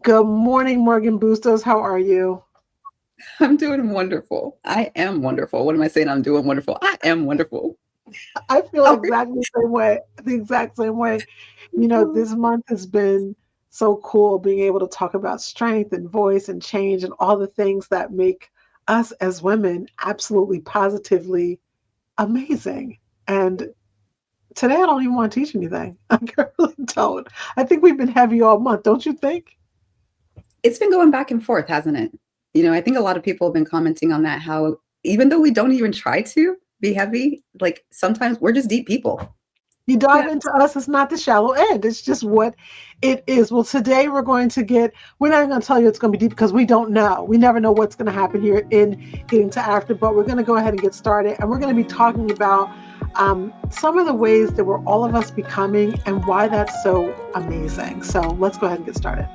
Good morning, Morgan Bustos. How are you? I'm doing wonderful. I am wonderful. What am I saying? I'm doing wonderful. I am wonderful. I feel How are exactly the same way. The exact same way. you? This month has been so cool being able to talk about strength and voice and change and all the things that make us as women absolutely positively amazing. And today I don't even want to teach anything. I really don't. I think we've been heavy all month, don't you think? It's been going back and forth, hasn't it? I think a lot of people have been commenting on that, how even though we don't even try to be heavy, like sometimes we're just deep people. You dive Yeah. into us, it's not the shallow end. It's just what it is. Well, today we're not even going to tell you it's going to be deep because we don't know. We never know what's going to happen here in Getting to After, but we're going to go ahead and get started. And we're going to be talking about some of the ways that we're all of us becoming and why that's so amazing. So let's go ahead and get started.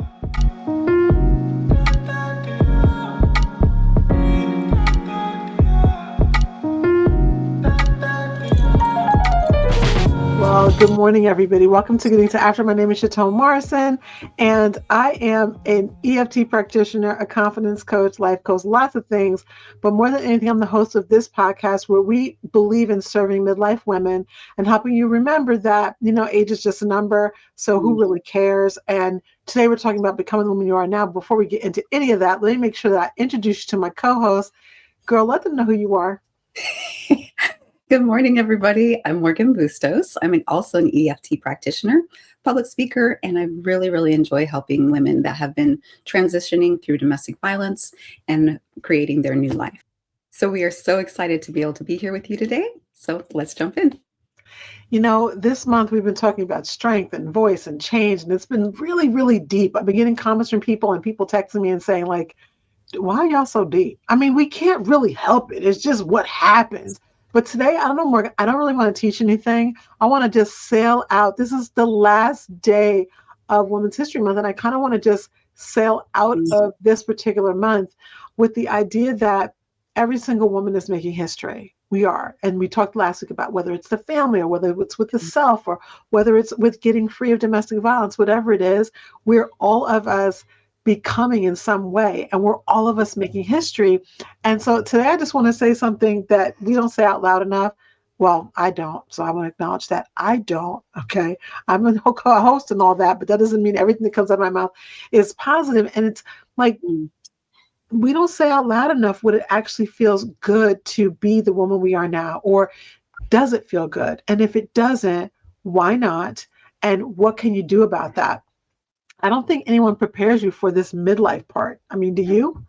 Well, good morning, everybody. Welcome to Getting to After. My name is Chatone Morrison, and I am an EFT practitioner, a confidence coach, life coach, lots of things. But more than anything, I'm the host of this podcast where we believe in serving midlife women and helping you remember that, age is just a number. So who really cares? And today we're talking about becoming the woman you are now. Before we get into any of that, let me make sure that I introduce you to my co-host. Girl, let them know who you are. Good morning, everybody. I'm Morgan Bustos. Also an EFT practitioner, public speaker, and I really, really enjoy helping women that have been transitioning through domestic violence and creating their new life. So we are so excited to be able to be here with you today. So let's jump in. This month we've been talking about strength and voice and change, and it's been really, really deep. I've been getting comments from people and people texting me and saying, like, why are y'all so deep? I mean, we can't really help it. It's just what happens. But today, I don't know, Morgan, I don't really want to teach anything. I want to just sail out. This is the last day of Women's History Month, and I kind of want to just sail out of this particular month with the idea that every single woman is making history. We are. And we talked last week about whether it's the family or whether it's with the self or whether it's with getting free of domestic violence, whatever it is, we're all of us becoming in some way, and we're all of us making history. And so today I just want to say something that we don't say out loud enough. Well, I don't, so I want to acknowledge that I don't. Okay, I'm a host and all that, but that doesn't mean everything that comes out of my mouth is positive. And it's like we don't say out loud enough what it actually feels good to be the woman we are now, or does it feel good? And if it doesn't, why not? And what can you do about that? I don't think anyone prepares you for this midlife part. I mean, do you?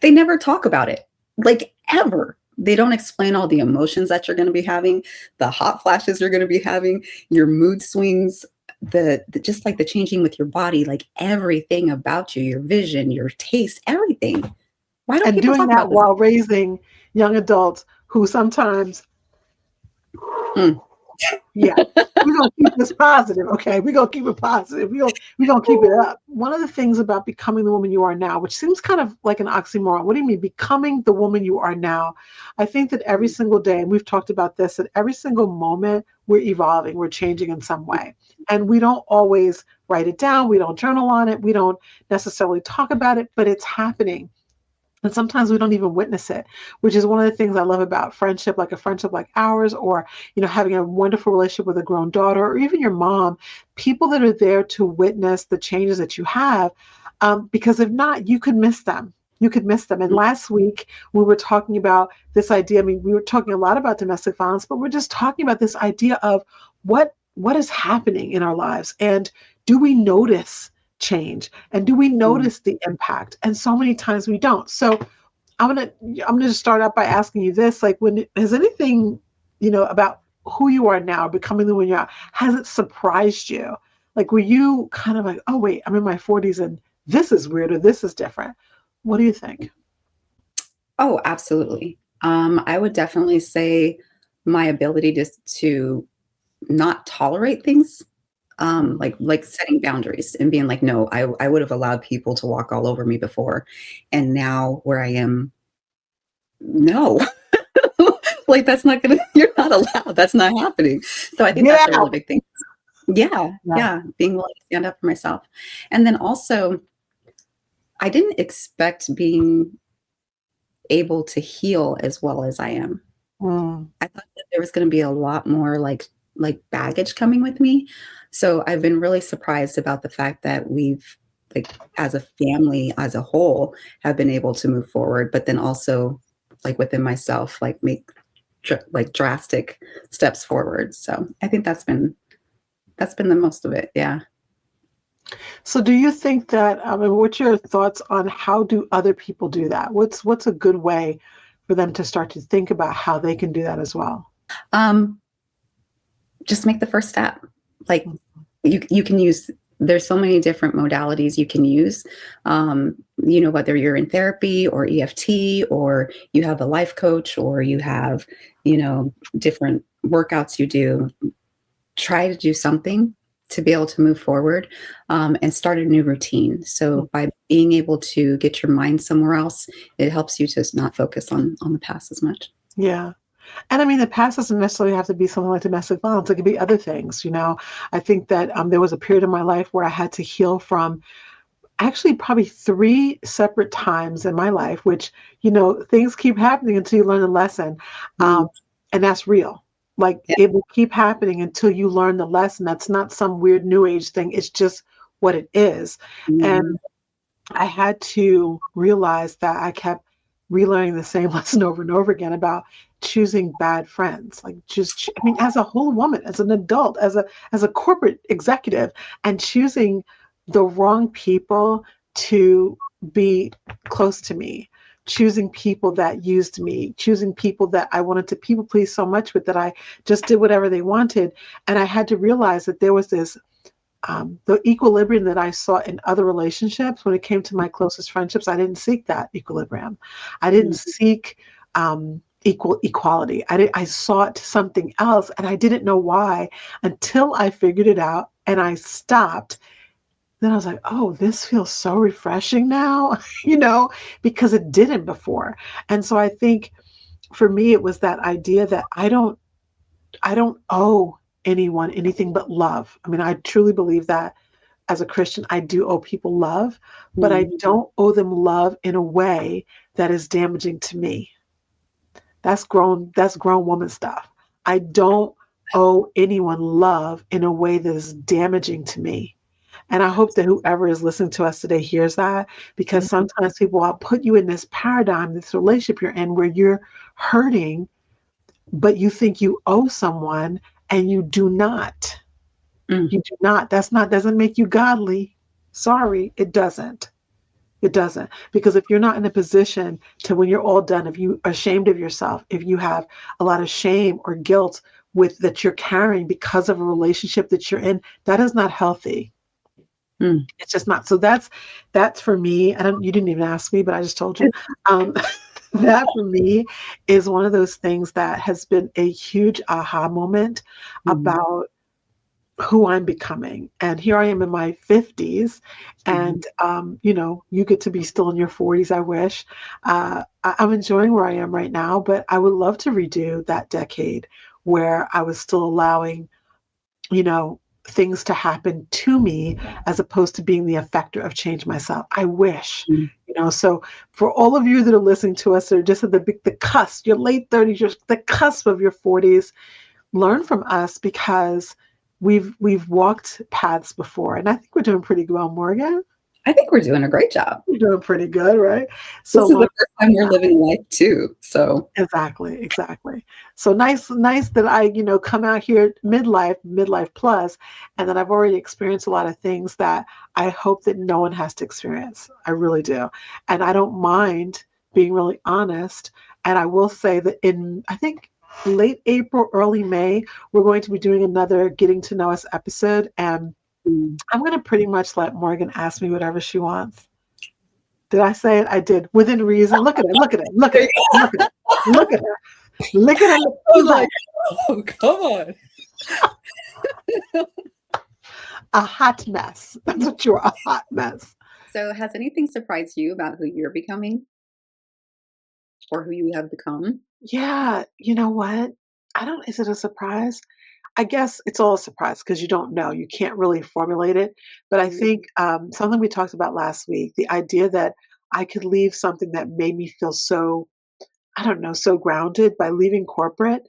They never talk about it, like ever. They don't explain all the emotions that you're going to be having, the hot flashes you're going to be having, your mood swings, the just like the changing with your body, like everything about you, your vision, your taste, everything. Why don't And people doing talk that about this? while raising young adults who sometimes, Mm. yeah, we're gonna keep this positive, okay? We're gonna keep it positive. We're gonna keep it up. One of the things about becoming the woman you are now, which seems kind of like an oxymoron. What do you mean becoming the woman you are now? I think that every single day, and we've talked about this, at every single moment we're evolving, we're changing in some way. And we don't always write it down, we don't journal on it, we don't necessarily talk about it, but it's happening. And sometimes we don't even witness it, which is one of the things I love about friendship, like a friendship like ours, or, having a wonderful relationship with a grown daughter, or even your mom, people that are there to witness the changes that you have. Because if not, you could miss them. You could miss them. And last week, we were talking about this idea. I mean, we were talking a lot about domestic violence, but we're just talking about this idea of what is happening in our lives. And do we notice change, and do we notice the impact? And so many times we don't. So I'm gonna just start out by asking you this: like, when has anything about who you are now, becoming the one you are, has it surprised you? Like, were you kind of like, oh wait, I'm in my 40s and this is weird or this is different? What do you think? Oh, absolutely. I would definitely say my ability to not tolerate things, like setting boundaries and being like, no, I would have allowed people to walk all over me before, and now where I am, no, like that's not gonna. You're not allowed. That's not happening. So I think Get that's a really out. big thing. Yeah, Yeah. yeah, being willing to stand up for myself, and then also. I didn't expect being able to heal as well as I am. Mm, I thought that there was gonna be a lot more, like, baggage coming with me. So, I've been really surprised about the fact that we've, like, as a family, as a whole, have been able to move forward, but then also, like, within myself, like, make drastic steps forward. So, I think that's been the most of it, yeah. so do you think that, and what's your thoughts on how do other people do that? What's a good way for them to start to think about how they can do that as well? Um, just make the first step. Like, you can use there's so many different modalities you can use. Whether you're in therapy or EFT, or you have a life coach, or you have, different workouts you do. Try to do something to be able to move forward, and start a new routine. So by being able to get your mind somewhere else, it helps you to not focus on the past as much. Yeah. And I mean, the past doesn't necessarily have to be something like domestic violence. It could be other things, you know. I think that there was a period in my life where I had to heal from actually probably three separate times in my life, which, things keep happening until you learn the lesson. Um, Mm, and that's real. Like yeah. it will keep happening until you learn the lesson. That's not some weird new age thing. It's just what it is. And Mhm. I had to realize that I kept relearning the same lesson over and over again about choosing bad friends. Like I mean, as a whole woman, as an adult, as a corporate executive, and choosing the wrong people to be close to me, choosing people that used me, choosing people that I wanted to people please so much with that I just did whatever they wanted. And I had to realize that there was this the equilibrium that I saw in other relationships when it came to my closest friendships. I didn't seek that equilibrium. I didn't Mhm. seek equality. I sought something else, and I didn't know why until I figured it out and I stopped. Then I was like, oh, this feels so refreshing now, because it didn't before. And so I think for me, it was that idea that I don't owe anyone anything but love. I mean, I truly believe that as a Christian, I do owe people love, but I Mhm. don't owe them love in a way that is damaging to me. That's grown woman stuff. I don't owe anyone love in a way that is damaging to me. And I hope that whoever is listening to us today hears that, because Yeah. sometimes people will put you in this paradigm, this relationship you're in where you're hurting, but you think you owe someone and you do not. Mm, You do not. That's not doesn't make you godly. Sorry, it doesn't. It doesn't. Because if you're not in a position to when you're all done, if you are ashamed of yourself, if you have a lot of shame or guilt with that you're carrying because of a relationship that you're in, that is not healthy. mm. It's just not. So that's for me. I don't you didn't even ask me, but I just told you. Um that for me is one of those things that has been a huge aha moment Mhm. about who I'm becoming. And here I am in my 50s, Mhm. and you get to be still in your 40s. I wish. I'm enjoying where I am right now, but I would love to redo that decade where I was still allowing, you know, things to happen to me as opposed to being the effector of change myself. I wish. Mm. So for all of you that are listening to us, are just at the cusp, your late 30s, you're the cusp of your 40s, learn from us because we've walked paths before, and I think we're doing pretty well, Morgan. I think we're doing a great job. We're doing pretty good, right? So This is learn the first time we're living life too, so exactly. So nice that I come out here midlife plus, and that I've already experienced a lot of things that I hope that no one has to experience. I really do, and I don't mind being really honest. And I will say that in I think late April, early May, we're going to be doing another getting to know us episode, and mm. I'm going to pretty much let Morgan ask me whatever she wants. Did I say it? I did within reason. Look at it. Look at it. Look at There you it. Look at it. Look at her. Look at her. I She's was like like, "Oh, come on." a hot mess. That's what you're, a hot mess. So, has anything surprised you about who you're becoming or who you have become? Yeah. You know what? I don't, is it a surprise? I guess it's all a surprise because you don't know. You can't really formulate it. But I Mhm, think something we talked about last week, the idea that I could leave something that made me feel so, I don't know, so grounded by leaving corporate,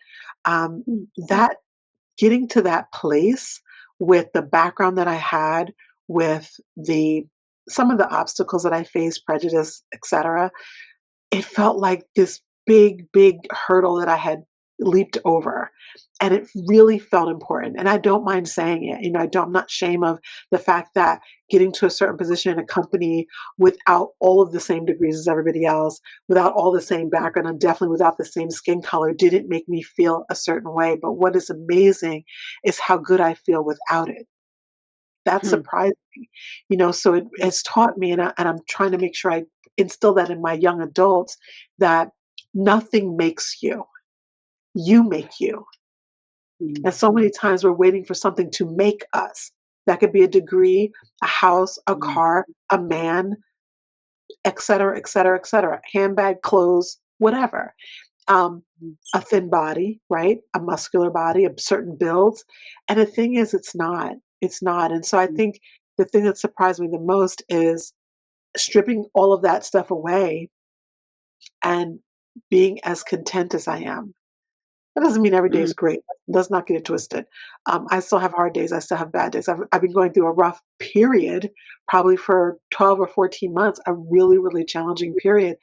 um, mm, that getting to that place with the background that I had, with the some of the obstacles that I faced, prejudice, etc., it felt like this big, big hurdle that I had leaped over. And it really felt important. And I don't mind saying it. I'm not ashamed of the fact that getting to a certain position in a company without all of the same degrees as everybody else, without all the same background, and definitely without the same skin color, didn't make me feel a certain way. But what is amazing is how good I feel without it. That's hmm, surprising, so it has taught me, and I'm trying to make sure I instill that in my young adults, that nothing makes you. You make you. mm, And so many times we're waiting for something to make us. That could be a degree, a house, a mm, car, a man, et cetera, et cetera, et cetera. Handbag, clothes, whatever. Um, mm, a thin body, right? A muscular body, a certain builds. And the thing is, it's not. It's not. And so I mm, think the thing that surprised me the most is stripping all of that stuff away and being as content as I am. That doesn't mean every day mm, is great. Let's not get it twisted. I still have hard days. I still have bad days. I've been going through a rough period, probably for 12 or 14 months, a really, really challenging period.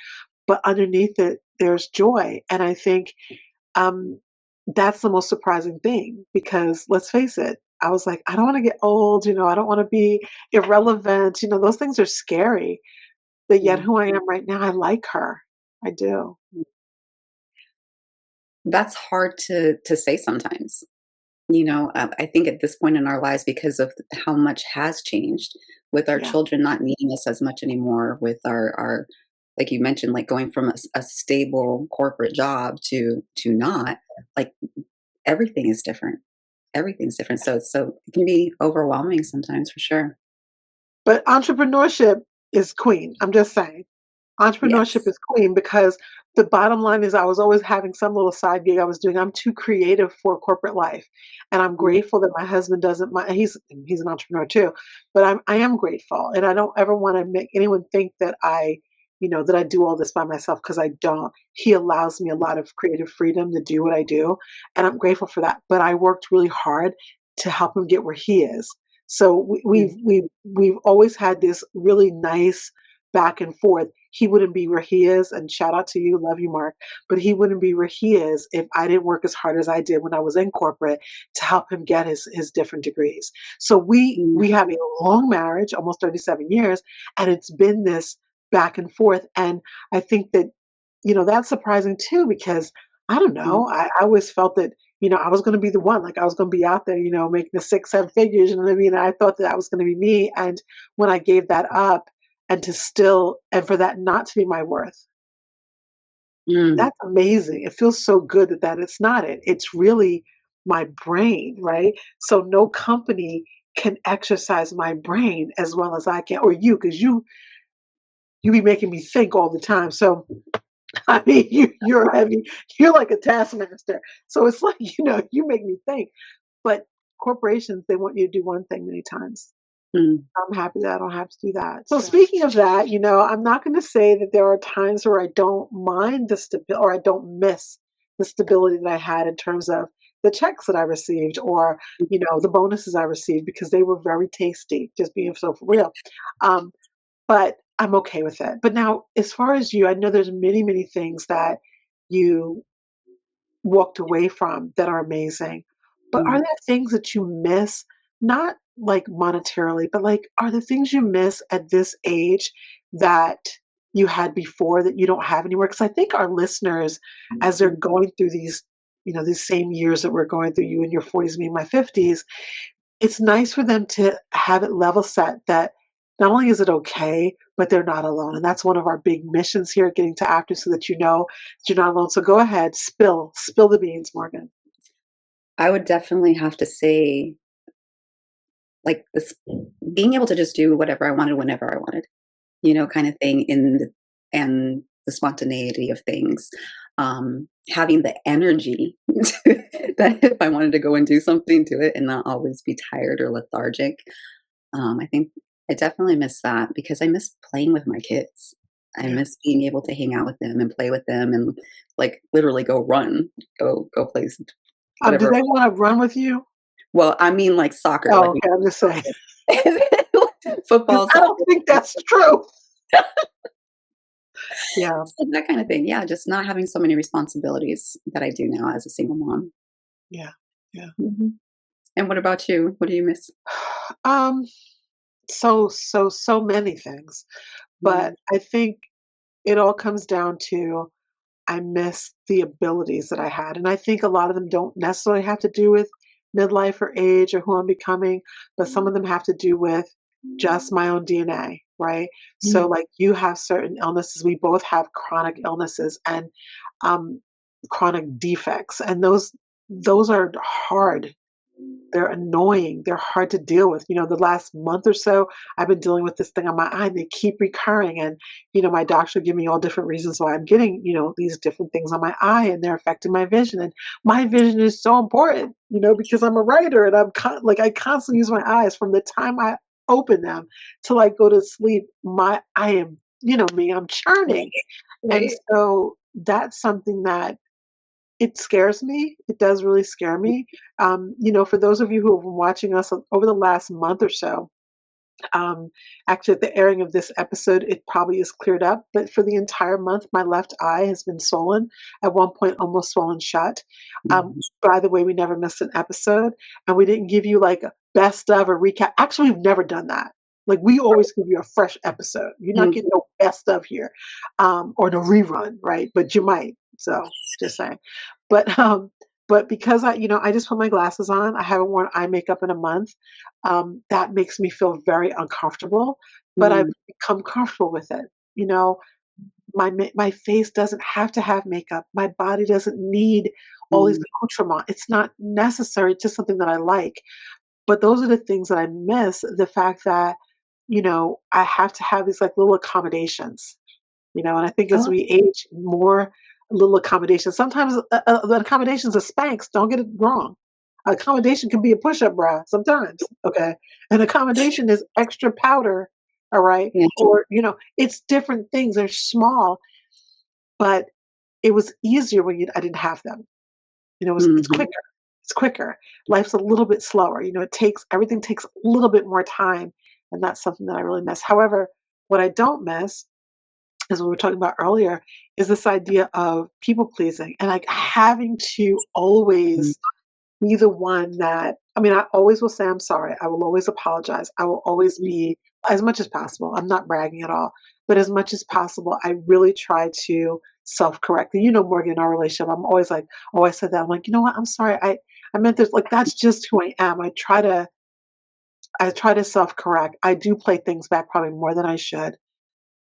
But underneath it, there's joy. And I think um, that's the most surprising thing because let's face it, I was like, I don't want to get old, I don't want to be irrelevant. Those things are scary. But yet, yeah. who I am right now, I like her. I do. That's hard to say sometimes. I think at this point in our lives, because of how much has changed with our Yeah. children not needing us as much anymore, with our like you mentioned, like going from a stable corporate job to not, like everything is different. Everything's different. So it can be overwhelming sometimes for sure. But entrepreneurship is queen. I'm just saying. Entrepreneurship Yes. is queen because the bottom line is I was always having some little side gig I was doing. I'm too creative for corporate life. And I'm Mm, grateful that my husband doesn't mind. He's an entrepreneur too, but I am grateful. And I don't ever want to make anyone think that I do all this by myself because I don't. He allows me a lot of creative freedom to do what I do. And I'm grateful for that. But I worked really hard to help him get where he is. So mm, we've always had this really nice back and forth. He wouldn't be where he is, and shout out to you, love you, Mark. But he wouldn't be where he is if I didn't work as hard as I did when I was in corporate to help him get his different degrees. So we mm, we have a long marriage, almost 37 years, and it's been this back and forth. And I think that that's surprising too because I don't mm, know. I always felt that I was going to be the one, like I was going to be out there, making the 6, 7 figures. You know what I mean? I thought that was going to be me. And when I gave that up, and for that not to be my worth, mm, that's amazing. It feels so good that it's not it. It's really my brain, right? So no company can exercise my brain as well as I can, or you, because you be making me think all the time. So I mean, you're like a taskmaster. So it's like, you make me think. But corporations, they want you to do one thing many times. mm, I'm happy that I don't have to do that. So speaking of that, I'm not going to say that there are times where I don't mind the stability or I don't miss the stability that I had in terms of the checks that I received or, the bonuses I received because they were very tasty, just being so for real. Um, but I'm okay with it. But now, as far as you, I know there's many, many things that you walked away from that are amazing. But are mm, there things that you miss, not like monetarily, but like are there things you miss at this age that you had before that you don't have anymore? Because I think our listeners, as they're going through these same years that we're going through, you in your 40s, me in my 50s, it's nice for them to have it level set that not only is it okay, but they're not alone. And that's one of our big missions here at Getting to Actors so that you know that you're not alone. So go ahead, spill the beans, Morgan. I would definitely have to say, like, this being able to just do whatever I wanted whenever I wanted, kind of thing, and the spontaneity of things. having the energy that if I wanted to go and do something, do it and not always be tired or lethargic. I think I definitely miss that because I miss playing with my kids. I Yeah. miss being able to hang out with them and play with them and like literally go run, go play Do whatever. they want to run with you? Well, I mean like soccer, Oh, like okay. I'm just saying. football, I don't soccer, think that's true. Yeah. so that kind of thing. Yeah, just not having so many responsibilities that I do now as a single mom. Yeah. Yeah. Mhm. And what about you? What do you miss? Um, so many things. But Mm, I think it all comes down to I miss the abilities that I had. And I think a lot of them don't necessarily have to do with midlife or age or who I'm becoming, but some of them have to do with just my own DNA, right? So, mm, like, you have certain illnesses, we both have chronic illnesses and um, chronic defects, and those are hard, they're annoying. They're hard to deal with. The last month or so, I've been dealing with this thing on my eye, and they keep recurring. And my doctor give me all different reasons why I'm getting these different things on my eye, and they're affecting my vision. And my vision is so important, because I'm a writer, and like I constantly use my eyes from the time I open them till I go to sleep. I am, me, I'm churning, right, and right. so that's something that it scares me. It does really scare me. For those of you who have been watching us over the last month or so, um, actually, at the airing of this episode, it probably is cleared up. But for the entire month, my left eye has been swollen. At one point, almost swollen shut. Mhm, By the way, we never missed an episode, and we didn't give you like a best of or recap. Actually, we've never done that. Like we always give you a fresh episode. You're not getting mhm. no best of here, or the rerun, right? But you might. So just saying. But because I just put my glasses on. I haven't worn eye makeup in a month. That makes me feel very uncomfortable, but I've Mm. become comfortable with it. You know, my face doesn't have to have makeup. My body doesn't need all these Mm. accoutrements. It's not necessary. It's just something that I like. But those are the things that I miss. The fact that I have to have these like little accommodations. And I think as Oh, we age, more little accommodations. Sometimes the accommodations are Spanx. Don't get it wrong. Accommodation can be a push-up bra sometimes. Okay, an accommodation is extra powder. All right, yeah. or it's different things. They're small, but it was easier when I didn't have them. It's Mhm. quicker. It's quicker. Life's a little bit slower. Everything takes a little bit more time, and that's something that I really miss. However, what I don't miss, as we were talking about earlier, is this idea of people pleasing and like having to Mm. always be the one that, I mean, I always will say I'm sorry. I will always apologize. I will always be, as much as possible. I'm not bragging at all, but as much as possible, I really try to self correct. And Morgan, in our relationship, I'm always like, oh, I said that. I'm like, you know what? I'm sorry. I meant this. Like, that's just who I am. I try to self correct. I do play things back probably more than I should.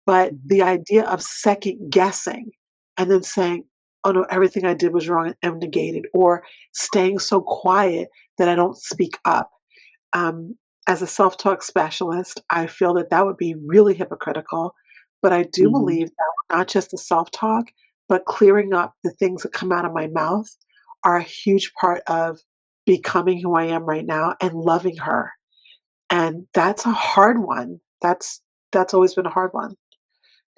But Mhm. the idea of second guessing and then saying, "Oh, no, everything I did was wrong and negated," or staying so quiet that I don't speak up. Um, as a self-talk specialist, I feel that that would be really hypocritical, but I do Mhm. believe that not just the self-talk, but clearing up the things that come out of my mouth are a huge part of becoming who I am right now and loving her. And that's a hard one. That's always been a hard one,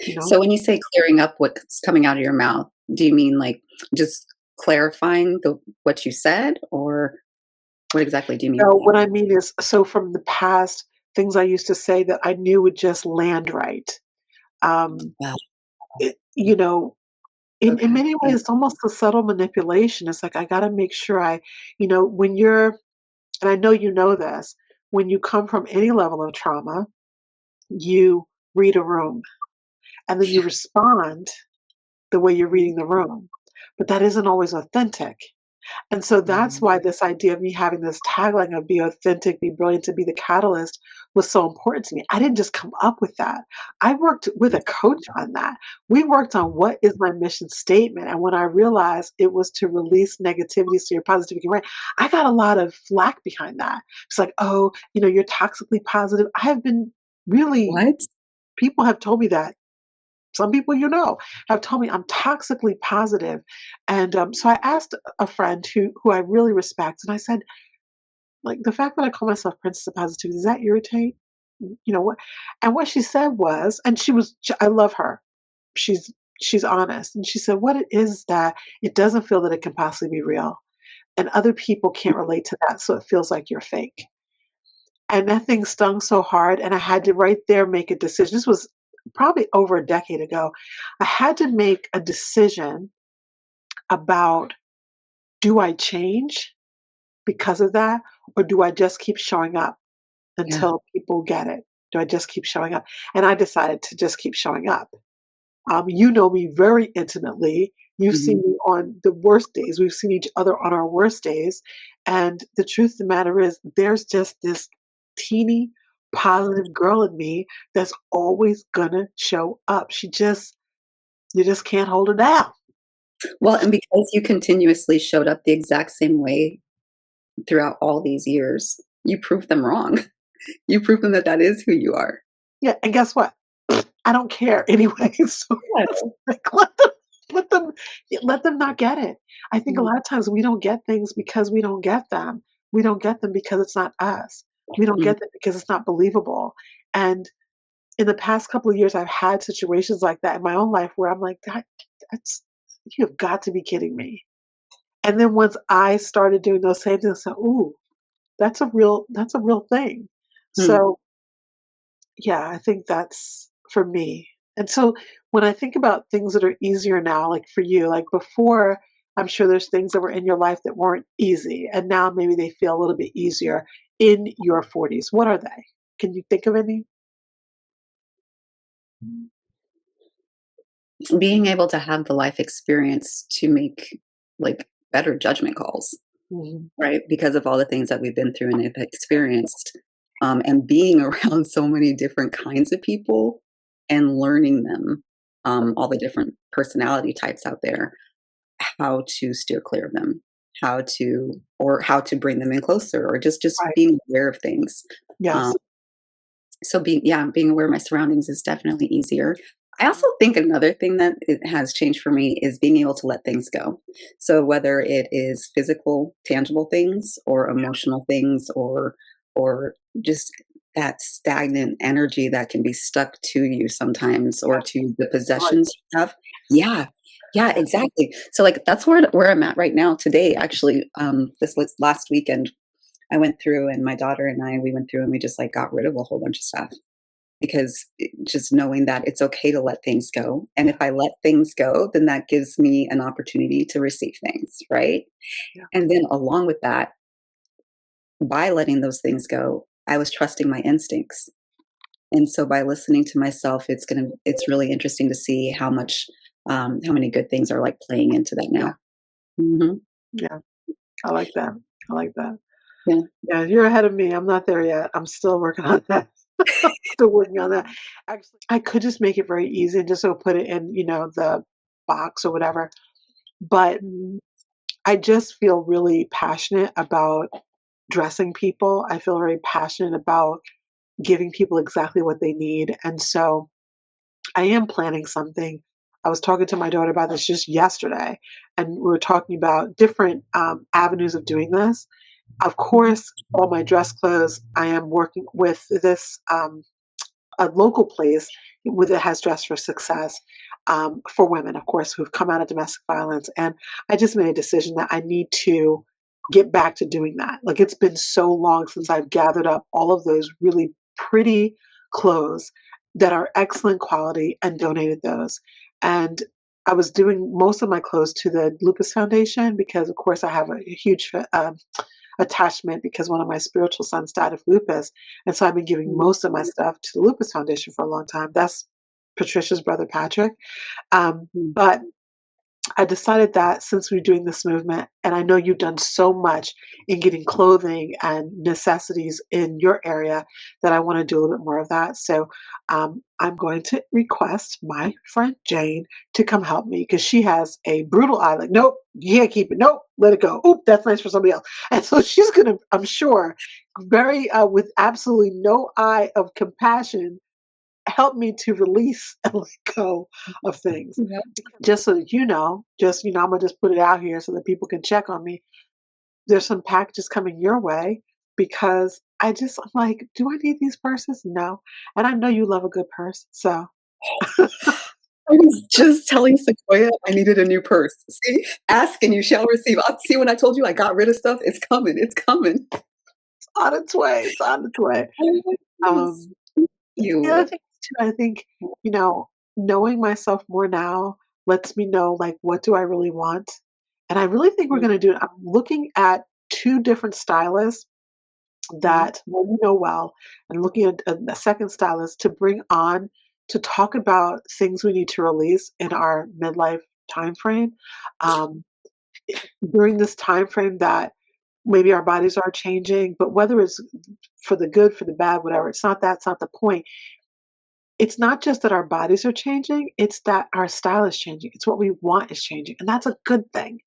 you know? So when you say clearing up what's coming out of your mouth, do you mean like just clarifying the what you said, or what exactly do you mean No, by what that? I mean is, so from the past, things I used to say that I knew would just land right. Um, Wow. it, you know, in Okay. many Yeah. ways, it's almost a subtle manipulation. It's like I got to make sure when and I know you know this, when you come from any level of trauma, you read a room and then you Yeah. respond the way you're reading the room. But that isn't always authentic. And so that's Mhm. why this idea of me having this tagline of be authentic, be brilliant, to be the catalyst was so important to me. I didn't just come up with that. I worked with a coach on that. We worked on what is my mission statement. And when I realized it was to release negativity so your positivity can reign, I got a lot of flack behind that. It's like, oh, you're toxically positive. I have been really, What? people have told me that some people have told me I'm toxically positive. And so I asked a friend who I really respect, and I said, like, the fact that I call myself Princess of Positivity, does that irritate? What? And what she said was, and I love her. She's she's honest, and she said, what it is that it doesn't feel that it can possibly be real, and other people can't relate to that, so it feels like you're fake. And that thing stung so hard, and I had to right there make a decision. This was probably over a decade ago. I had to make a decision about, do I change because of that, or do I just keep showing up Yeah. until people get it? Do I just keep showing up? And I decided to just keep showing up. You know me very intimately. You've seen Mhm. me on the worst days. We've seen each other on our worst days. And the truth of the matter is, there's just this teeny positive girl in me that's always gonna show up. You just can't hold her down. Well, and because you continuously showed up the exact same way throughout all these years, you proved them wrong. You proved them that that is who you are. Yeah, and guess what? I don't care anyway. So Yeah. it's like, let them let them not get it. I think a Mhm. lot of times we don't get things because we don't get them. We don't get them because it's not us. We don't Mhm. get them because it's not believable. And in the past couple of years, I've had situations like that in my own life where I'm like, God, that's you have got to be kidding me. And then once I started doing those same things, I said, ooh, that's a real thing. Mm. So yeah, I think that's for me. And so when I think about things that are easier now, like for you, like before, I'm sure there's things that were in your life that weren't easy, and now maybe they feel a little bit easier in your 40s. What are they? Can you think of any? Being able to have the life experience to make, like, better judgment calls, Mhm. right? Because of all the things that we've been through and have experienced, and being around so many different kinds of people and learning them, all the different personality types out there, how to steer clear of them, how to bring them in closer, or just Right. being aware of things. Um, Yes. so being aware of my surroundings is definitely easier. I also think another thing that it has changed for me is being able to let things go. So whether it is physical, tangible things or emotional things or just that stagnant energy that can be stuck to you sometimes or Yes. to the Right. possessions you have. Yeah. Yeah, Yeah. exactly. So like that's where I'm at right now today actually. Last weekend I went through and my daughter and we went through and we just like got rid of a whole bunch of stuff because just knowing that it's okay to let things go. And if I let things go, then that gives me an opportunity to receive things, right? Yeah. And then along with that, by letting those things go, I was trusting my instincts. And so by listening to myself, it's really interesting to see how many good things are like playing into that Yeah. now. Hmm. Yeah. I like that. I like that. Yeah. Yeah, you're ahead of me. I'm not there yet. I'm still working on that. Still working on that. Actually, I could just make it very easy and just so put it in, the box or whatever. But I just feel really passionate about dressing people. I feel very passionate about giving people exactly what they need. And so I am planning something. I was talking to my daughter about this just yesterday, and we were talking about different avenues of doing this. Of course, all my dress clothes, I am working with this a local place with it has Dress for Success for women, of course, who've come out of domestic violence. And I just made a decision that I need to get back to doing that. Like it's been so long since I've gathered up all of those really pretty clothes that are excellent quality and donated those. And I was doing most of my clothes to the Lupus Foundation because, of course, I have a huge attachment because one of my spiritual sons died of lupus. And so I've been giving most of my stuff to the Lupus Foundation for a long time. That's Patricia's brother, Patrick. But I decided that since we're doing this movement, and I know you've done so much in getting clothing and necessities in your area, that I want to do a little bit more of that. So I'm going to request my friend Jane to come help me because she has a brutal eye. Like, nope, you can't keep it. Nope, let it go. Oop, that's nice for somebody else. And so she's going to, I'm sure, very with absolutely no eye of compassion help me to release and let go of things. Yeah. Just so that I'm gonna just put it out here so that people can check on me. There's some packages coming your way because I'm like, do I need these purses? No. And I know you love a good purse. So I was just telling Sequoia I needed a new purse. See? Ask and you shall receive. See, when I told you I got rid of stuff, it's coming, it's coming. it's on its way. It's on its way. Oh my goodness. Um, the other You. thing too, I think, knowing myself more now lets me know like what do I really want. And I really think we're gonna do it. I'm looking at two different stylists Mhm. that one you know well, and looking at a second stylist to bring on to talk about things we need to release in our midlife time frame. Um, During this time frame that maybe our bodies are changing, but whether it's for the good, for the bad, whatever, it's not the point. It's not just that our bodies are changing, it's that our style is changing. It's what we want is changing. And that's a good thing.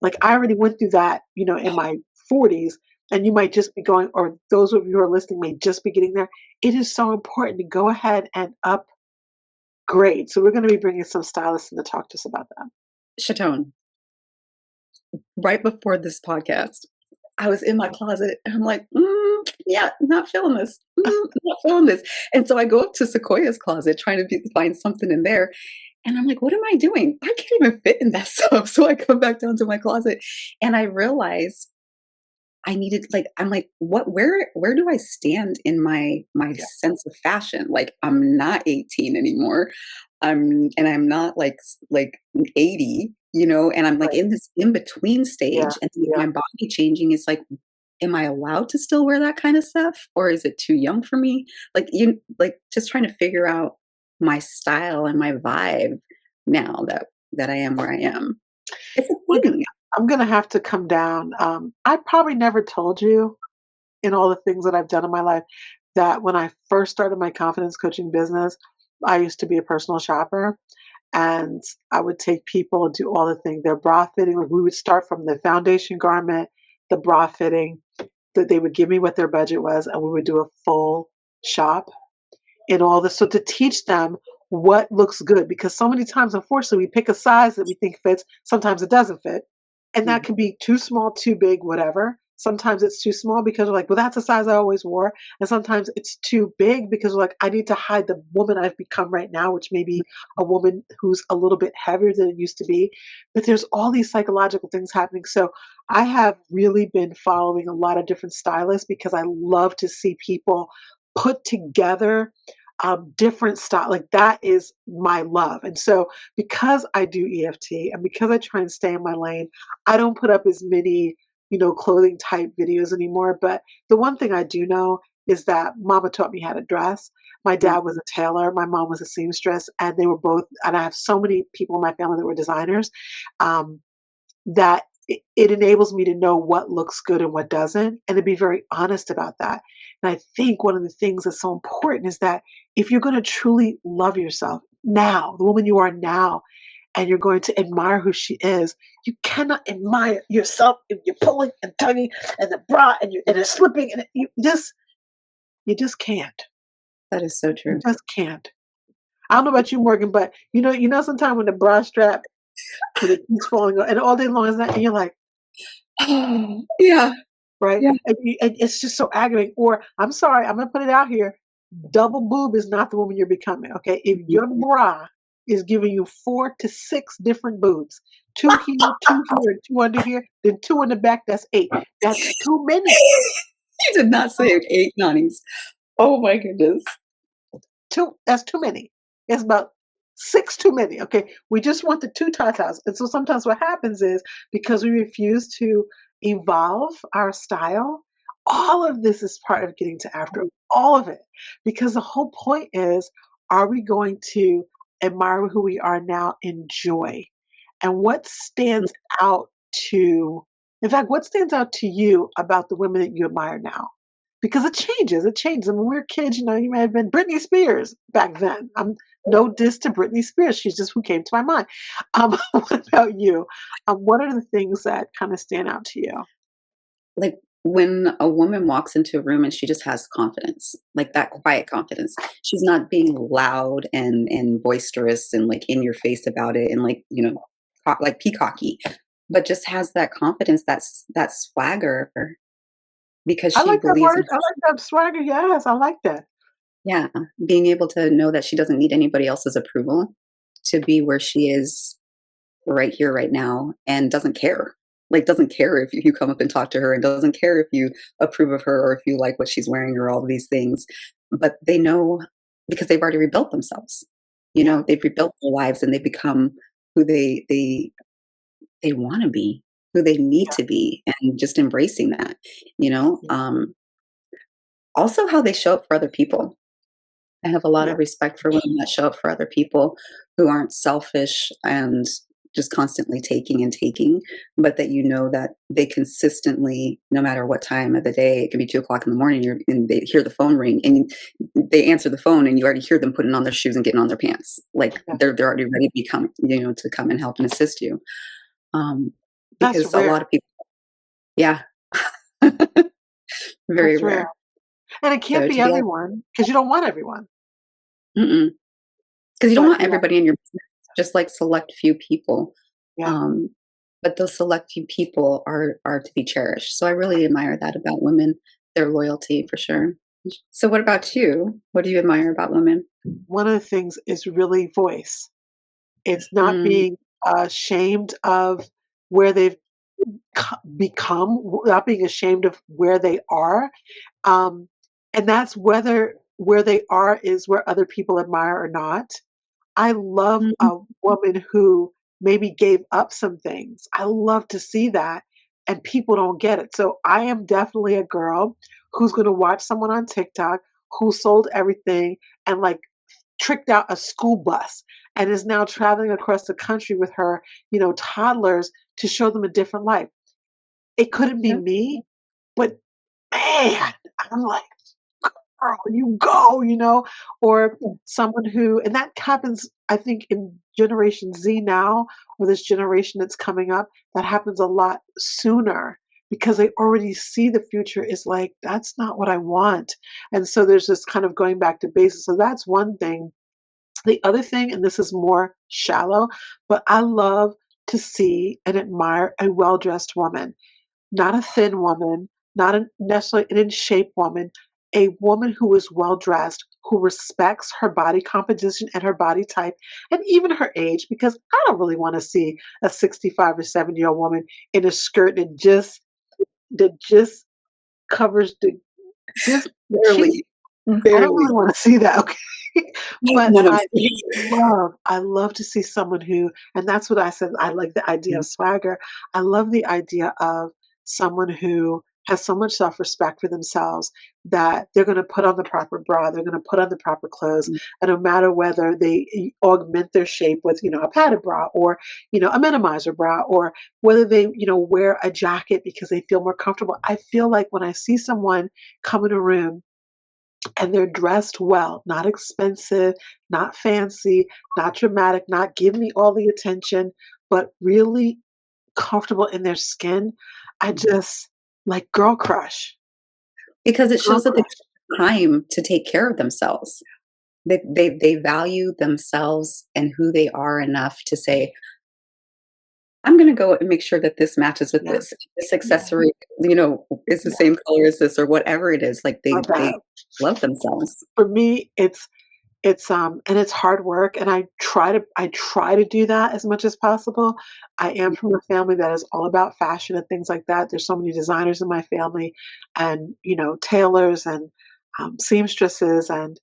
Like I already went through that, in my 40s, and you might just be going, or those of you who are listening may just be getting there. It is so important to go ahead and upgrade. So we're going to be bringing some stylists in to talk to us about that. Chatone, right before this podcast, I was in my closet and I'm like, yeah, not feeling this. Not feeling this. And so I go up to Sequoia's closet trying to find something in there. And I'm like, what am I doing? I can't even fit in that stuff. So I come back down to my closet and I realize I needed like I'm like, what where do I stand in my Yeah. sense of fashion? Like I'm not 18 anymore. I'm not like 80, and I'm like Right. in this in between Yeah. stage and with Yeah. my body changing is like am I allowed to still wear that kind of stuff or is it too young for me? Like just trying to figure out my style and my vibe now that I am where I am. It's a We're gonna, thing. I'm going to have to come down. I probably never told you in all the things that I've done in my life that when I first started my confidence coaching business, I used to be a personal shopper and I would take people and do all the things. Their bra fitting, like we would start from the foundation garment, the bra fitting, that they would give me what their budget was, and we would do a full shop in all this. So to teach them what looks good, because so many times, unfortunately, we pick a size that we think fits. Sometimes it doesn't fit. And that Mhm. can be too small, too big, whatever. Sometimes it's too small because we're like, well, that's the size I always wore. And sometimes it's too big because we're like, I need to hide the woman I've become right now, which may be a woman who's a little bit heavier than it used to be. But there's all these psychological things happening. So I have really been following a lot of different stylists because I love to see people put together different style. Like that is my love. And so because I do EFT and because I try and stay in my lane, I don't put up as many, clothing type videos anymore. But the one thing I do know is that mama taught me how to dress. My dad was a tailor, my mom was a seamstress, and they were both, and I have so many people in my family that were designers. That it enables me to know what looks good and what doesn't, and to be very honest about that. And I think one of the things that's so important is that if you're going to truly love yourself now, the woman you are now, and you're going to admire who she is, you cannot admire yourself if you're pulling and tugging and the bra and it's slipping and you just can't. That is so You true. just can't. I don't know about you, Morgan, but sometimes when the bra strap when it keeps falling and all day long is that, and you're like, Yeah, right? yeah. And it's just so aggravating. Or I'm sorry, I'm gonna put it out here. Double boob is not the woman you're becoming. Okay, if your bra is giving you 4 to 6 different boobs, two here, two here, and two under here, then two in the back, that's 8. That's too many. You did not say 8 nannies. Oh my goodness. That's too many. It's about 6 too many. Okay, we just want the two tatas, and so sometimes what happens is because we refuse to evolve our style, all of this is part of getting to after all of it, because the whole point is, are we going to admire who we are now, enjoy, and what stands out to, in fact, what stands out to you about the women that you admire now? Because it changes. It changes. And when we were kids, you may have been Britney Spears back then. I'm no diss to Britney Spears. She's just who came to my mind. What about you? What are the things that kind of stand out to you? Like when a woman walks into a room and she just has confidence, like that quiet confidence, she's not being loud and boisterous and like in your face about it and like, like peacocky, but just has that confidence, that swagger because I she like that believes in word. I herself. like that swagger. Yes, I like that. Yeah, being able to know that she doesn't need anybody else's approval to be where she is right here, right now, and doesn't care. Like, doesn't care if you come up and talk to her and doesn't care if you approve of her or if you like what she's wearing or all of these things. But they know because they've already rebuilt themselves. Yeah, They've rebuilt their lives and they become who they want to be, who they need yeah, to be, and just embracing that, you know. yeah, Also how they show up for other people. I have a lot yeah. of respect for women that show up for other people who aren't selfish and just constantly taking and taking, but that that they consistently, no matter what time of the day, it could be 2 o'clock in the morning, and they hear the phone ring, and they answer the phone, and you already hear them putting on their shoes and getting on their pants, like Yeah. they're already ready to come, to come and help and assist you. Um, That's because a rare. lot of people, yeah, very That's rare. rare. And it can't So be to be like, everyone because you don't want everyone. mm 'cause you don't But want yeah, everybody in your business, just like select few people. yeah. Um, but those select few people are to be cherished. So I really admire that about women, their loyalty for sure. So what about you? What do you admire about women? One of the things is really voice. It's not Mm, being ashamed of where they've become, not being ashamed of where they are. Um, and that's whether where they are is where other people admire or not. I love mm, a woman who maybe gave up some things. I love to see that, and people don't get it. So I am definitely a girl who's going to watch someone on TikTok who sold everything and like tricked out a school bus and is now traveling across the country with her, toddlers to show them a different life. It couldn't be yeah, me, but man, I'm like, girl, you go, or someone who, and that happens, I think, in Generation Z now, or this generation that's coming up, that happens a lot sooner because they already see the future is like, that's not what I want. And so there's this kind of going back to basics. So that's one thing. The other thing, and this is more shallow, but I love to see and admire a well dressed woman, not a thin woman, not necessarily an in shape woman, a woman who is well dressed, who respects her body composition and her body type, and even her age, because I don't really want to see a 65 or 70-year-old woman in a skirt that just covers the just the cheek. barely, I don't really barely. want to see that, okay? But None of I love to see someone who, and that's what I said, I like the idea of swagger. I love the idea of someone who has so much self-respect for themselves that they're going to put on the proper bra, they're going to put on the proper clothes, and no matter whether they augment their shape with, a padded bra or, a minimizer bra, or whether they, wear a jacket because they feel more comfortable. I feel like when I see someone come in a room and they're dressed well, not expensive, not fancy, not dramatic, not giving me all the attention, but really comfortable in their skin. I just like girl crush, because it girl shows that they crush. took time to take care of themselves. They value themselves and who they are enough to say, I'm gonna go and make sure that this matches with Yeah, this yeah, accessory, is the yeah. same color as this or whatever it is, like, Love they that. love themselves. For me, and it's hard work, and I try to do that as much as possible. I am from a family that is all about fashion and things like that. There's so many designers in my family, and tailors and seamstresses and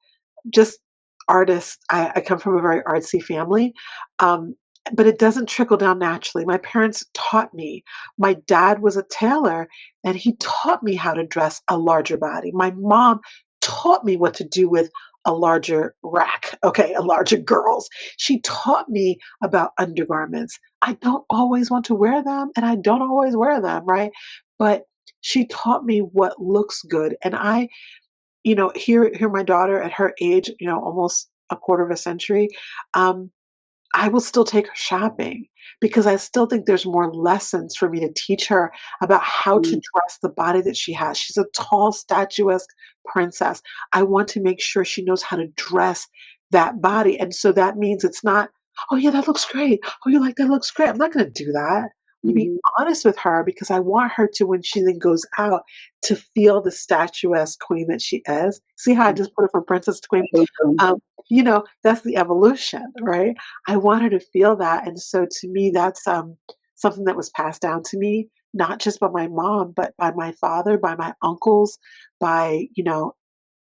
just artists. I come from a very artsy family, um, but it doesn't trickle down naturally. My parents taught me. My dad was a tailor, and he taught me how to dress a larger body. My mom taught me what to do with a larger rack, okay, a larger girls. She taught me about undergarments. I don't always want to wear them, and I don't always wear them, right? But she taught me what looks good, and here my daughter at her age, almost a quarter of a century. Um, I will still take her shopping because I still think there's more lessons for me to teach her about how to Mm, dress the body that she has. She's a tall, statuesque princess. I want to make sure she knows how to dress that body. And so that means it's not, oh, yeah, that looks great. Oh, you like that looks great. I'm not going to do that. To be mhm. honest with her because I want her to, when she then goes out, to feel the statuesque queen that she is. See how I just put her from princess to queen? Boom, boom. Um, that's the evolution, right? I want her to feel that. And so to me, that's something that was passed down to me, not just by my mom, but by my father, by my uncles, by,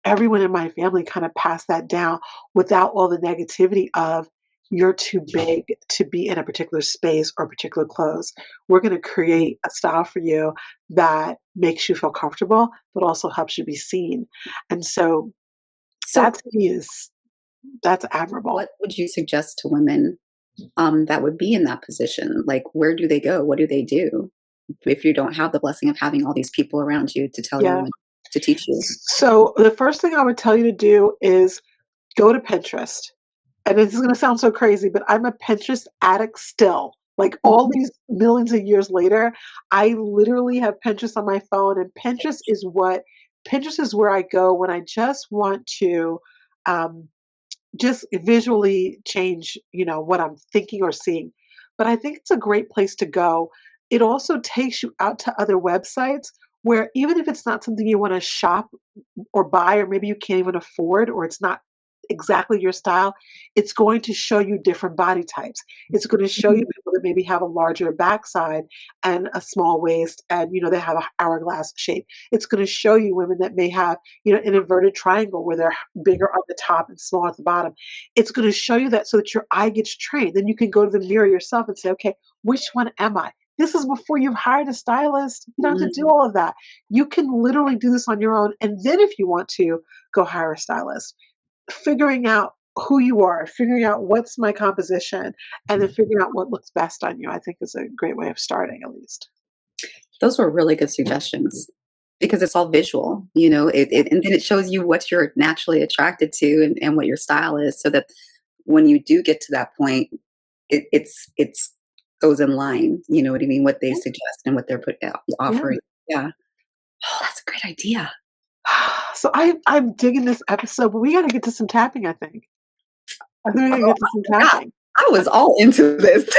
everyone in my family kind of passed that down without all the negativity of you're too big to be in a particular space or particular clothes. We're going to create a style for you that makes you feel comfortable, but also helps you be seen. And so that So to me is that's admirable. what would you suggest to women, that would be in that position? Like, where do they go? What do they do if you don't have the blessing of having all these people around you to tell you Yeah. and to teach you? So the first thing I would tell you to do is go to Pinterest. And this is going to sound so crazy, but I'm a Pinterest addict still. Like all Mhm. these millions of years later, I literally have Pinterest on my phone, and Pinterest is where I go when I just want to um, just visually change, what I'm thinking or seeing. But I think it's a great place to go. It also takes you out to other websites where even if it's not something you want to shop or buy, or maybe you can't even afford, or it's not exactly your style, it's going to show you different body types. It's going to show you people that maybe have a larger backside and a small waist, and they have an hourglass shape. It's going to show you women that may have, an inverted triangle where they're bigger on the top and smaller at the bottom. It's going to show you that so that your eye gets trained. Then you can go to the mirror yourself and say, okay, which one am I? This is before you've hired a stylist. You don't have to do Mhm. all of that. You can literally do this on your own. And then if you want to, go hire a stylist. Figuring out who you are, figuring out what's my composition, and then figuring out what looks best on you, I think is a great way of starting at least. Those were really good suggestions because it's all visual, and then it shows you what you're naturally attracted to and what your style is so that when you do get to that point, it's goes in line, you know what I mean? What they Yeah. suggest and what they're Yeah. offering. Yeah. Oh, that's a great idea. So I'm digging this episode, but we got to get to some tapping. I think we got to Oh get to some my god. tapping. I was all into this.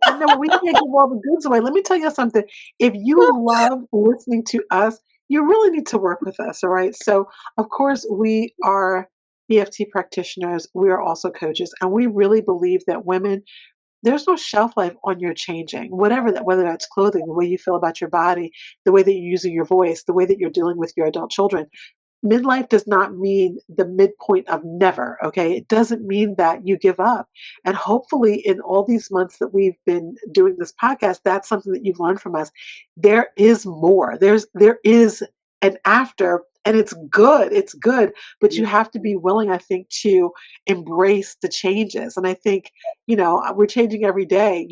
I know, but we can't give all the goods away. Let me tell you something. If you love listening to us, you really need to work with us. All right. So, of course, we are EFT practitioners. We are also coaches, and we really believe that women, there's no shelf life on your changing, whatever that, whether that's clothing, the way you feel about your body, the way that you're using your voice, the way that you're dealing with your adult children. Midlife does not mean the midpoint of never, okay? It doesn't mean that you give up. And hopefully, in all these months that we've been doing this podcast, that's something that you've learned from us. There is more. There is an after, and it's good. It's good, but you have to be willing, I think, to embrace the changes. And I think, we're changing every day.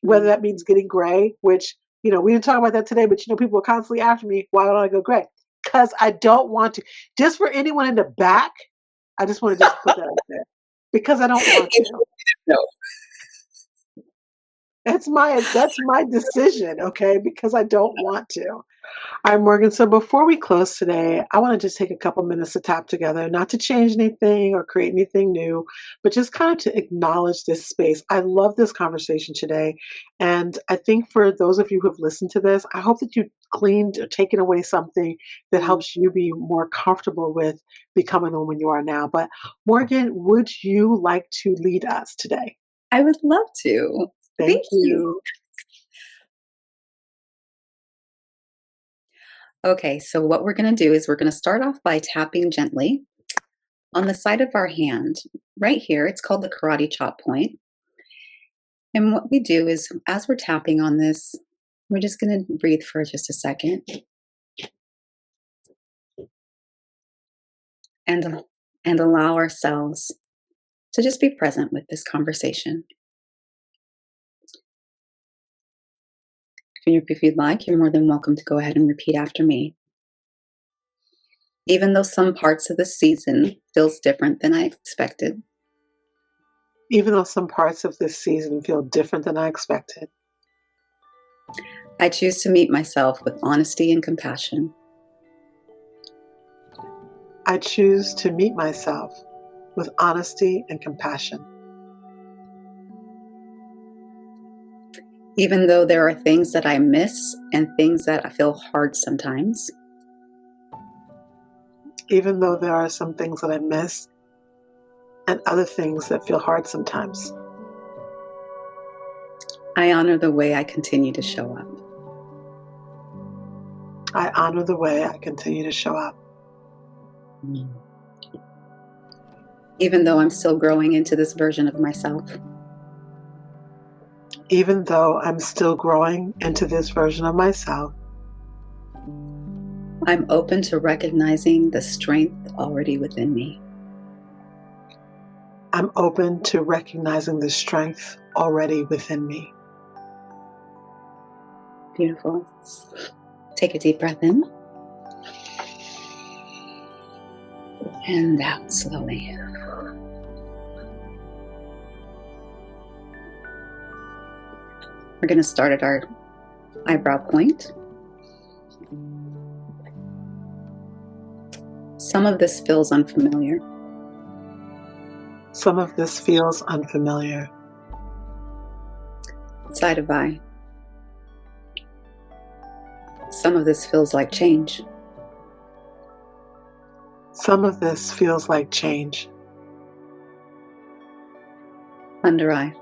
Whether Mhm. that means getting gray, which, we didn't talk about that today, but people are constantly after me, why don't I go gray? Because I don't want to. Just for anyone in the back, I just want to just put that out there. Because I don't want to. No. That's my decision, okay? Because I don't want to. All right, Morgan. So before we close today, I want to just take a couple minutes to tap together, not to change anything or create anything new, but just kind of to acknowledge this space. I love this conversation today. And I think for those of you who have listened to this, I hope that you gleaned or taken away something that Mm. helps you be more comfortable with becoming the woman you are now. But Morgan, would you like to lead us today? I would love to. Thank Thank you. you. Okay, so what we're going to do is we're going to start off by tapping gently on the side of our hand, right here. It's called the karate chop point. And what we do is, as we're tapping on this, we're just going to breathe for just a second and allow ourselves to just be present with this conversation. If you'd like, you're more than welcome to go ahead and repeat after me. Even though some parts of the season feels different than I expected, Even though some parts of this season feel different than I expected. I choose to meet myself with honesty and compassion. I choose to meet myself with honesty and compassion. Even though there are things that I miss and things that I feel hard sometimes, Even though there are some things that I miss and other things that feel hard sometimes. I honor the way I continue to show up. I honor the way I continue to show up. Even though I'm still growing into this version of myself. Even though I'm still growing into this version of myself. I'm open to recognizing the strength already within me. I'm open to recognizing the strength already within me. Beautiful. Take a deep breath in. And out slowly. We're going to start at our eyebrow point. Some of this feels unfamiliar. Some of this feels unfamiliar. Side of eye. Some of this feels like change. Some of this feels like change. Under eye.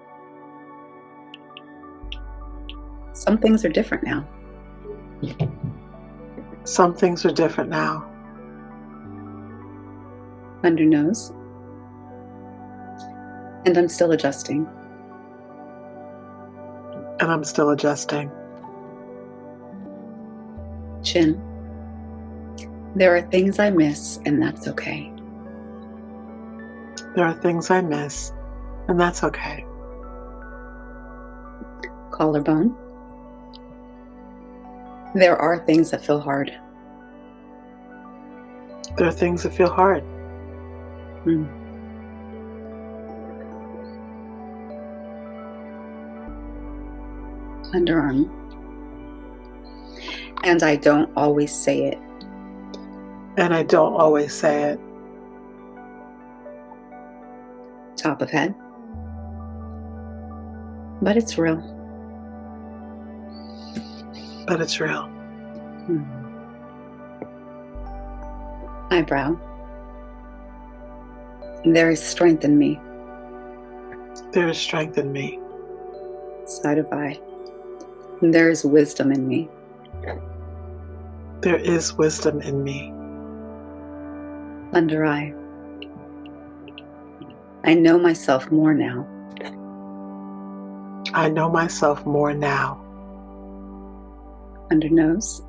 Some things are different now. Some things are different now. Under nose. And I'm still adjusting. And I'm still adjusting. Chin. There are things I miss, and that's okay. There are things I miss, and that's okay. Collarbone. There are things that feel hard. There are things that feel hard. Underarm. And I don't always say it. And I don't always say it. Top of head. But it's real. But it's real. Eyebrow. There is strength in me. There is strength in me. Side of eye. There is wisdom in me. There is wisdom in me. Under eye. I know myself more now. I know myself more now. Under nose.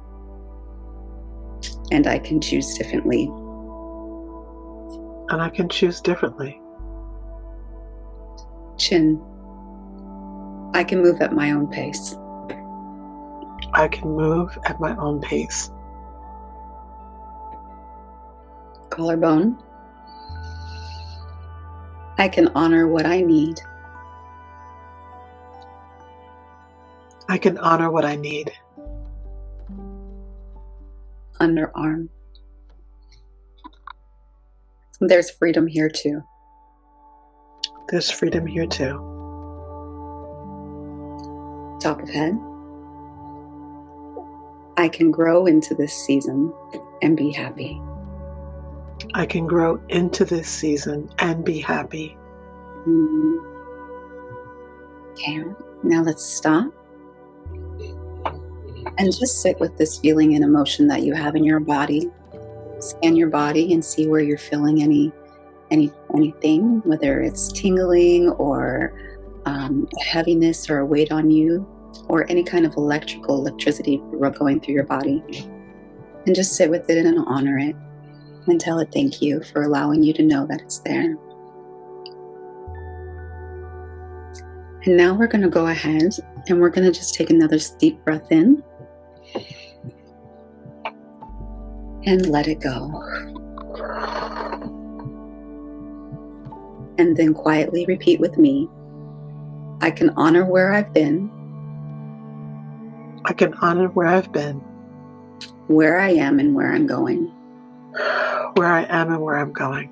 And I can choose differently. And I can choose differently. Chin. I can move at my own pace. I can move at my own pace. Collarbone. I can honor what I need. I can honor what I need. Underarm. There's freedom here too. There's freedom here too. Top of head. I can grow into this season and be happy. I can grow into this season and be happy. Okay, now let's stop and just sit with this feeling and emotion that you have in your body. Scan your body and see where you're feeling anything, whether it's tingling or heaviness or a weight on you, or any kind of electricity going through your body. And just sit with it and honor it and tell it thank you for allowing you to know that it's there. And now we're going to go ahead and we're going to just take another deep breath in and let it go. And then quietly repeat with me, I can honor where I've been, I can honor where I've been, where I am and where I'm going. where I am and where I'm going.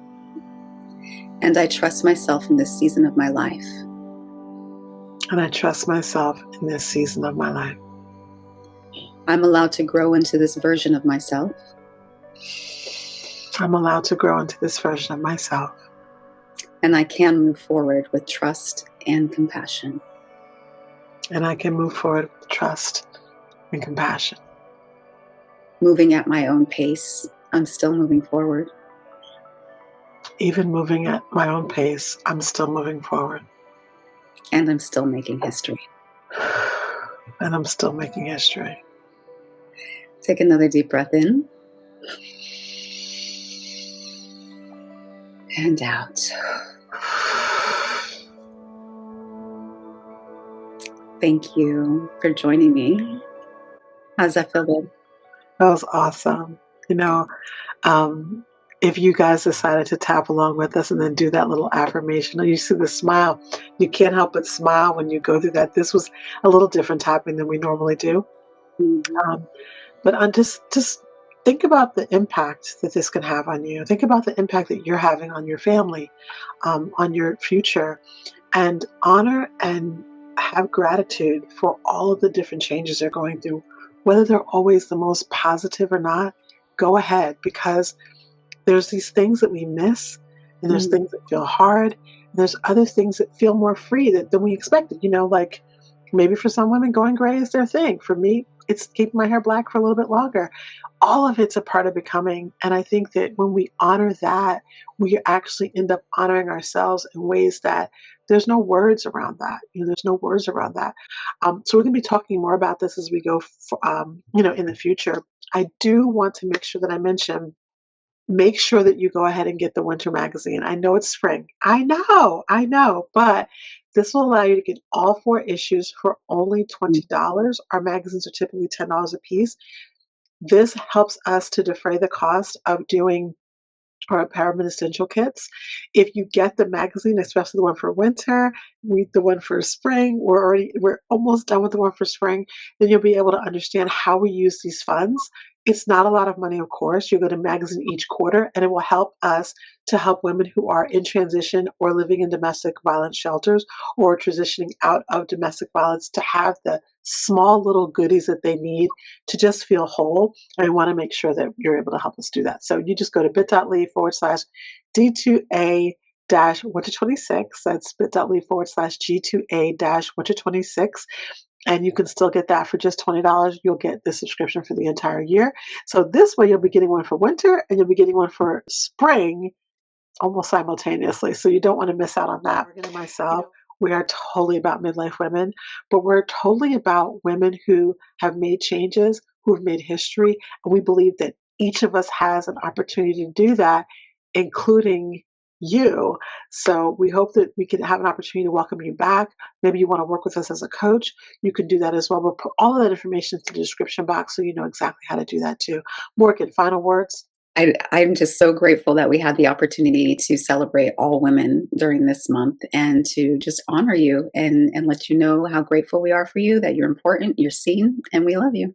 And I trust myself in this season of my life. And I trust myself in this season of my life. I'm allowed to grow into this version of myself. I'm allowed to grow into this version of myself. And I can move forward with trust and compassion. And I can move forward with trust and compassion. Moving at my own pace, I'm still moving forward. Even moving at my own pace, I'm still moving forward. And I'm still making history. And I'm still making history. Take another deep breath in. And out. Thank you for joining me. How's that feel, babe? That was awesome. If you guys decided to tap along with us and then do that little affirmation, you see the smile. You can't help but smile when you go through that. This was a little different tapping than we normally do. Mm-hmm. But just think about the impact that this can have on you. Think about the impact that you're having on your family, on your future, and honor and have gratitude for all of the different changes they're going through, whether they're always the most positive or not. Go ahead, because there's these things that we miss, and there's things that feel hard, and there's other things that feel more free than we expected. Like maybe for some women, going gray is their thing. For me, it's keeping my hair black for a little bit longer. All of it's a part of becoming. And I think that when we honor that, we actually end up honoring ourselves in ways that there's no words around that. There's no words around that. So we're going to be talking more about this as we go, in the future. I do want to make sure that I mention, make sure that you go ahead and get the winter magazine. I know it's spring. I know, but this will allow you to get all 4 issues for only $20. Our magazines are typically $10 a piece. This helps us to defray the cost of doing our Empowerment Essential Kits. If you get the magazine, especially the one for winter, read the one for spring, we're almost done with the one for spring, then you'll be able to understand how we use these funds. It's not a lot of money, of course. You get a magazine each quarter, and it will help us to help women who are in transition or living in domestic violence shelters or transitioning out of domestic violence to have the small little goodies that they need to just feel whole. And we want to make sure that you're able to help us do that. So you just go to bit.ly/D2A winter 26. That's bit.ly/G2A winter 26. And you can still get that for just $20. You'll get the subscription for the entire year. So this way you'll be getting one for winter and you'll be getting one for spring almost simultaneously. So you don't want to miss out on that. Morganne and myself, we are totally about midlife women, but we're totally about women who have made changes, who've made history. And we believe that each of us has an opportunity to do that, including you. So we hope that we can have an opportunity to welcome you back. Maybe you want to work with us as a coach. You can do that as well. We'll put all of that information in the description box so you know exactly how to do that too. Morganne, final words? I'm just so grateful that we had the opportunity to celebrate all women during this month and to just honor you and let you know how grateful we are for you, that you're important, you're seen, and we love you.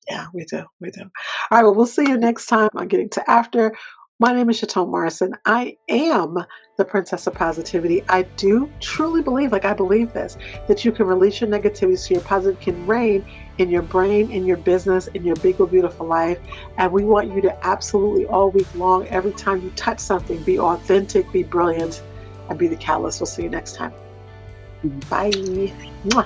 Yeah, we do. We do. All right. Well, we'll see you next time on Getting to After. My name is Chatone Morrison. I am the Princess of Positivity. I do truly believe, I believe this, that you can release your negativity so your positive can reign in your brain, in your business, in your big, beautiful life. And we want you to absolutely all week long, every time you touch something, be authentic, be brilliant, and be the catalyst. We'll see you next time. Bye. Mwah.